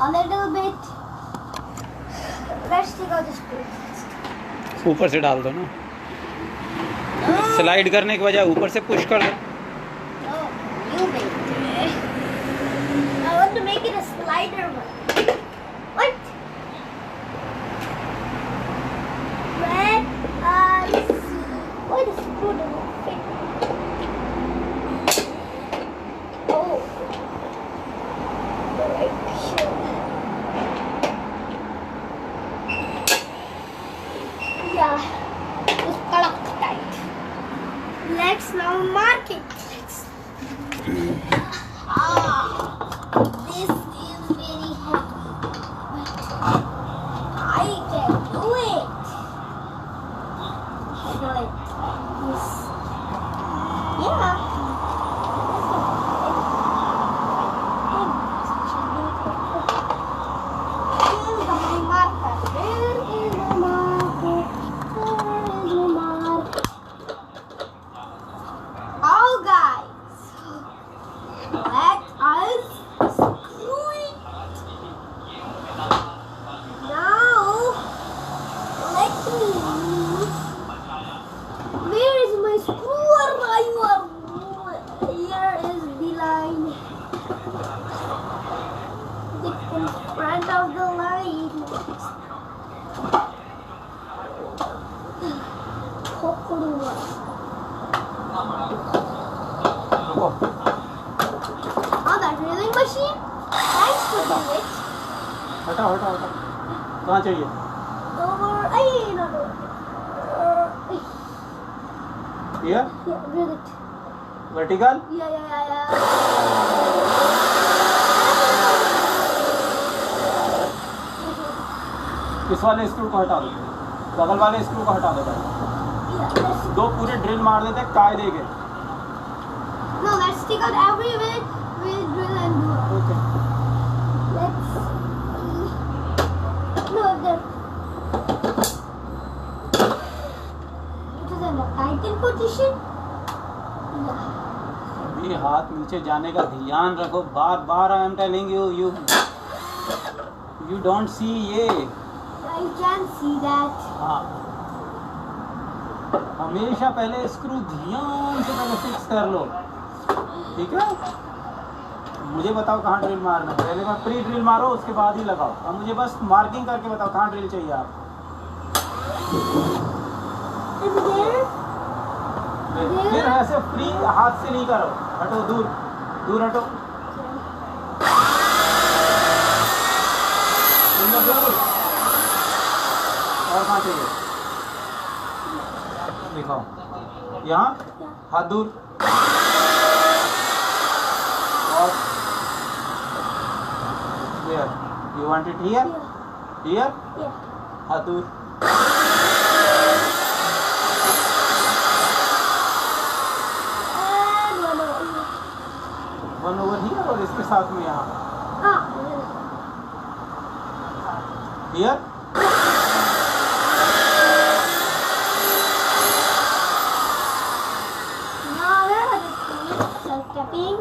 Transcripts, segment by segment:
a little bit. Let's take out the screw. ऊपर से डाल दो ना, स्लाइड करने के बजाय ऊपर से पुश कर दो। Oh, you make it. I want to make it a slider one. What? Let us see. Why the screw doesn't fit? Oh. Right here. Yeah. It's color tight. Let's now mark it. This is very heavy. I can do it. I do it. Yes. Yeah. Here's my marker. Where is my marker? Where is my marker? Oh, guys. Let us screw it. Now, let me. Where is my screwdriver? Here is the line. It's in front of the line. Oh, that drilling machine? Thanks for doing it. हटाओ हटाओ हटाओ, कहाँ चाहिए? Over. Not over. Here? Yeah, drill it. Vertical? Yeah. इस वाले screw को हटा दो, बगल वाले स्क्रू को हटा दो भाई। Yeah, let's. दो पूरे ड्रिल मार देते कायदे के। No, let's take out everywhere. We'll drill and do it. Okay. Let's. No, there. It is in a tighten position. Yeah. अभी हाथ नीचे जाने का ध्यान रखो, बार बार I am telling you, you don't see ये। I can see that. हाँ, हमेशा पहले स्क्रू ध्यान से पहले फिक्स कर लो, ठीक है? मुझे बताओ कहाँ ड्रिल मारना है, पहले मैं प्री ड्रिल मारो उसके बाद ही लगाओ। अब मुझे बस मार्किंग करके बताओ कहाँ ड्रिल चाहिए आप। Is there? फिर ऐसे फ्री हाथ से नहीं करो, हटो, दूर दूर हटो, दूर। और कहाँ चाहिए दिखाओ, यहाँ हाथ दूर, और here you want it here, here Yeah. हाथ दूर, And one over here. One over here और इसके साथ में यहाँ Ah. here। Now where are the screws? Self-tapping.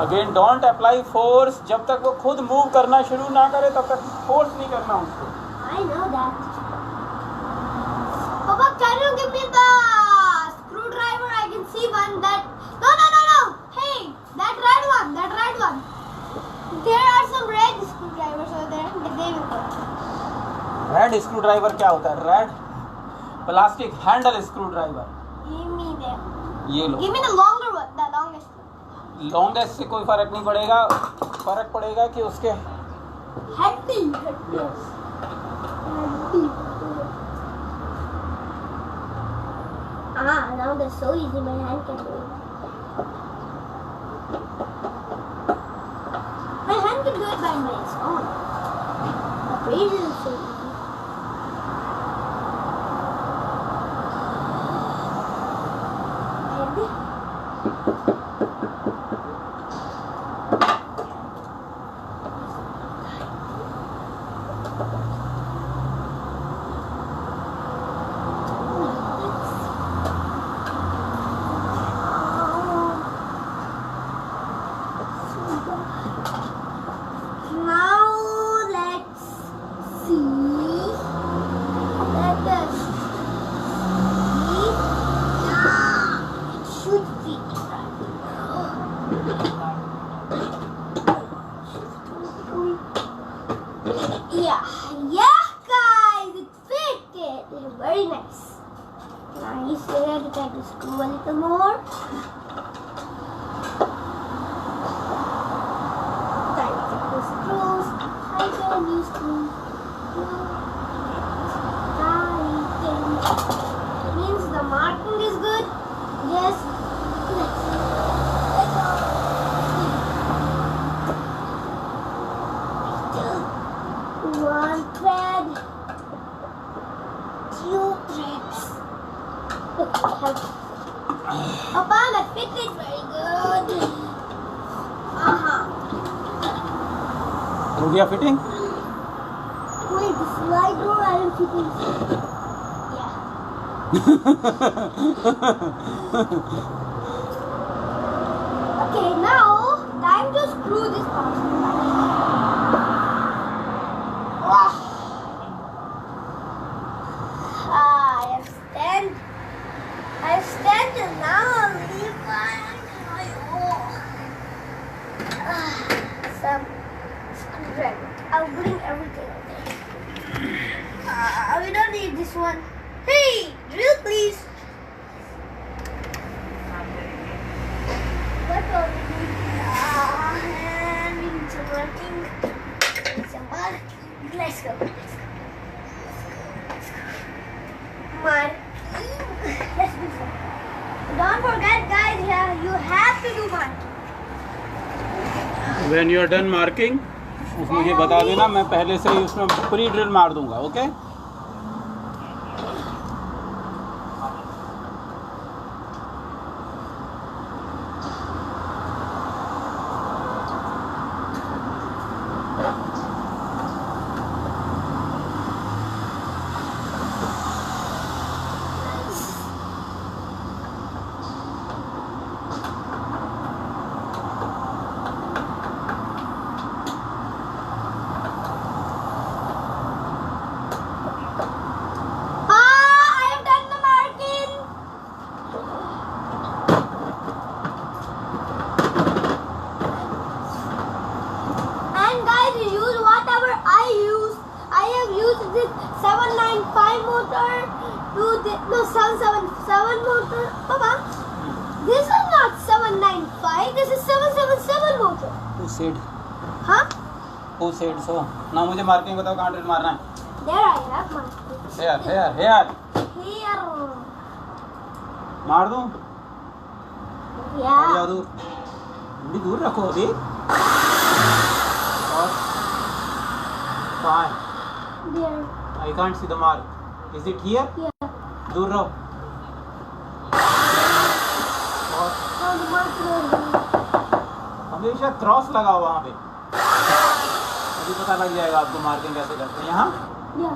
Again don't apply force, जब तक वो खुद मूव करना शुरू ना करे तब तक फोर्स नहीं करना उसको। I know that. Papa, can you give me the screwdriver? I can see one that. No. Hey, that red one. There are some red screwdrivers over there. They will work. Red screw driver क्या होता है? Red plastic handle screw driver, Give me them. ये लो। Give me the longer one, the longest one. Longest से कोई फर्क नहीं पड़ेगा, फर्क पड़ेगा कि उसके Heavy. yes. Now they're so easy. My hand can do it. My hand can do it by its own. The brazier is so easy. They are very nice. Nice here to try to screw a little more. Tighten the screws. Tighten these screws. Tighten. Means the marking is good. Yes. Let's go. One thread. Two threads. Papa, that fit it very good. हो गया fitting? Wait, the slide door I am fitting. Yeah. Okay, now time to screw this part. Wow. I stand and now I'll leave my some screwdriver. I'll bring everything out there. We don't need this one. Hey, drill please. What will we need? And we need some marking. Some marking. Let's go. Marking. Let's do some. Don't forget, guys. You have to do marking. When you are done marking, मुझे बता देना, मैं पहले से ही उसमें pre drill मार दूंगा. Okay? This 795 motor to the 777 motor. Papa, this is not 795. This is 777 motor. Who said? Huh? Who said so? Now मुझे मार्किंग बताओ कहाँ ड्रिल मारना है? There I have marking. Here. Here. मार दूँ? Yeah. दूर. थोड़ी दूर रखो अभी. और fine. There. I can't see the mark. Is it here? Yeah. दूर रहो. और Now the mark is over. हमेशा क्रॉस लगाओ वहाँ पे. अभी पता लग जाएगा आपको मार्किंग कैसे करते हैं. यहाँ. Yeah.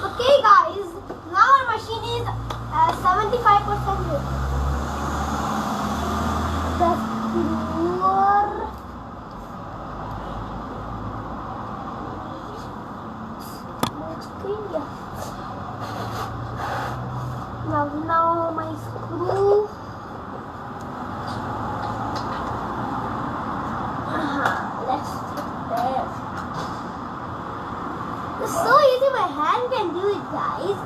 Okay, guys. Now our machine is 75% ready. The screwer. Now my screw. Let's take this. It's so easy, my hand can do it, guys.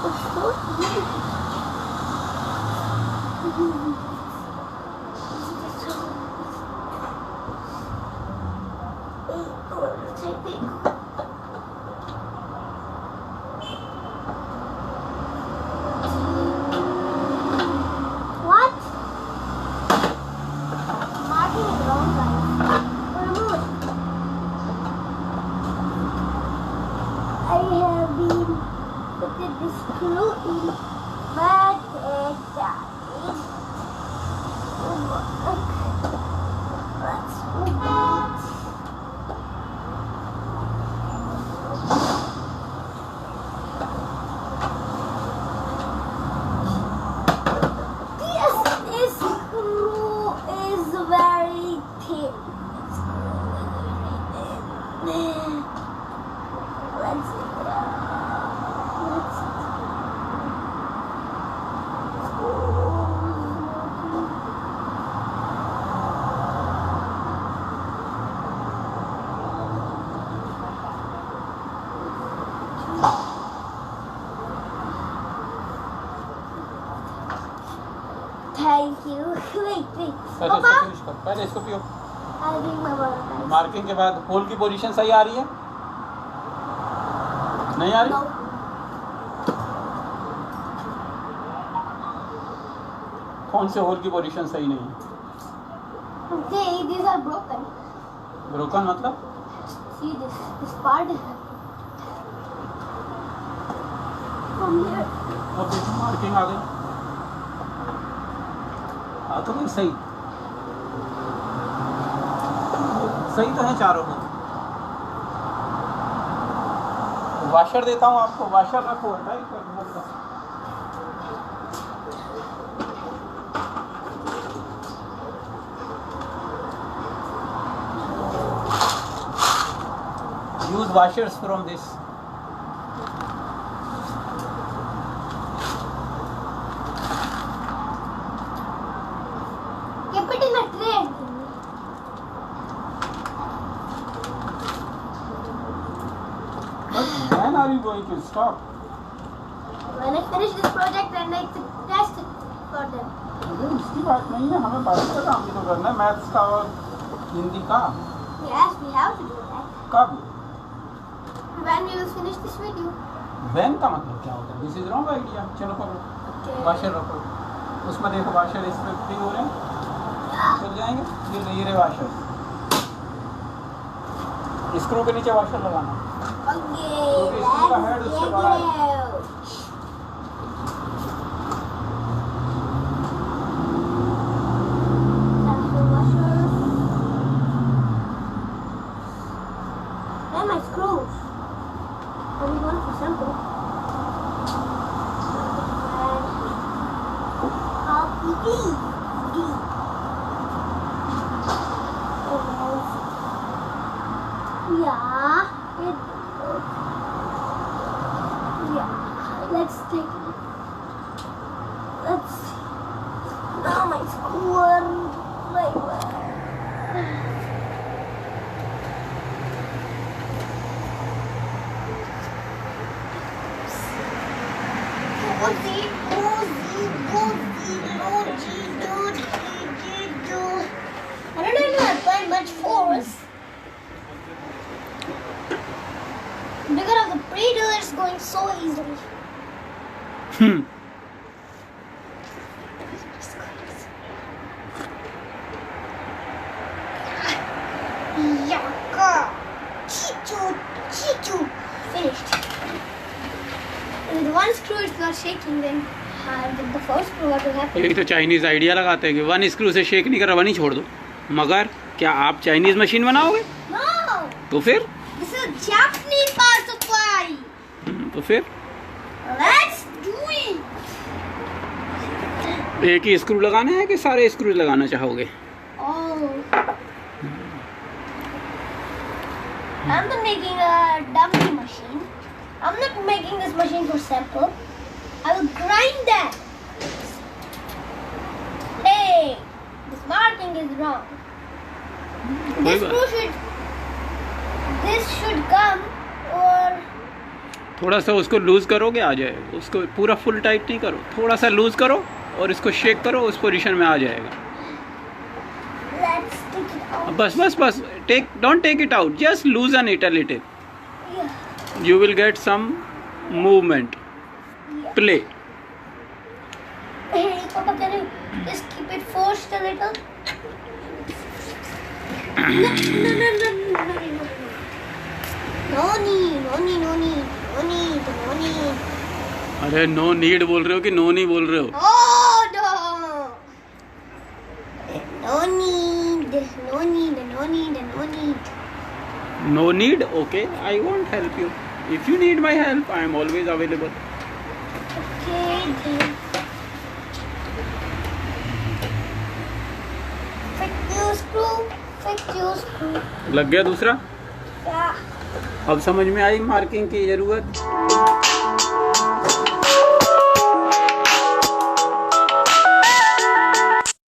It's so easy. Thank you. Wait. पहले इसको Papa, finish कर, पहले इसको पियो। I'll drink my water. Marking के बाद whole की position सही आ रही है? नहीं आ रही? No. कौन से होल की पोजीशन सही नहीं है? These are broken. ब्रोकन मतलब? See this part is from here. अब देखो मार्किंग आ गई। तो नहीं सही तो है चारों में। वाशर देता हूँ आपको, वाशर रखो, हटाई कर दो। Use washers from this. Keep it in a tray. But when are you going to stop? When I finish this project and I test it for them. अरे उसकी बात नहीं है, हमें बाकी का काम भी तो करना है, मैथ्स का और हिंदी का। Yes, we have to do that. कब? When we will finish this video. Van का मतलब क्या होता है? This is wrong idea. चलो करो, Okay. वाशर रखो, उसमें देखो वाशर इसमें फ्री हो रहे हैं, चल जाएंगे। ये रहे वाशर, स्क्रू के नीचे वाशर लगाना। Okay, तो इसकी का हेड let's उससे take बड़ा it है। out. That's the washer. Where are my screws? Only one for sample. Let's take it. Let's now my screwdriver. I don't know if I applied much force. Because of the pre-do, it's going so easily. Yaka! Chichu! Finished. With one screw it's not shaking, then with the first screw what will happen? यही तो Chinese idea लगाते हैं कि one screw से shake नहीं कर रहा, one ही छोड़ दो। मगर क्या आप चाइनीज मशीन बनाओगे? No! तो फिर? This is Japanese power supply! तो फिर? Let's do it! एक ही स्क्रू लगाना है कि सारे स्क्रू लगाना चाहोगे? Oh. I'm not making a dummy machine. I'm not making this machine for sample. I will grind that. Hey, this marking is wrong. This should come or थोड़ा सा उसको लूज करोगे आ जाएगा। उसको पूरा फुल टाइट नहीं करो, थोड़ा सा लूज करो और इसको शेक करो, उस पोजीशन में आ जाएगा। let's take it out. बस don't take it out, just loosen it a little. Yeah. You will get some movement. Play. Hey, Papa, can you just keep it forced a little? No need. अरे no need बोल रहे हो कि no नहीं बोल रहे हो? Oh no! No need. No need? Okay, I won't help you. If you need my help, I am always available. Okay, then. Fix your screw. लग गया दूसरा? Yeah. अब समझ में आई मार्किंग की जरूरत?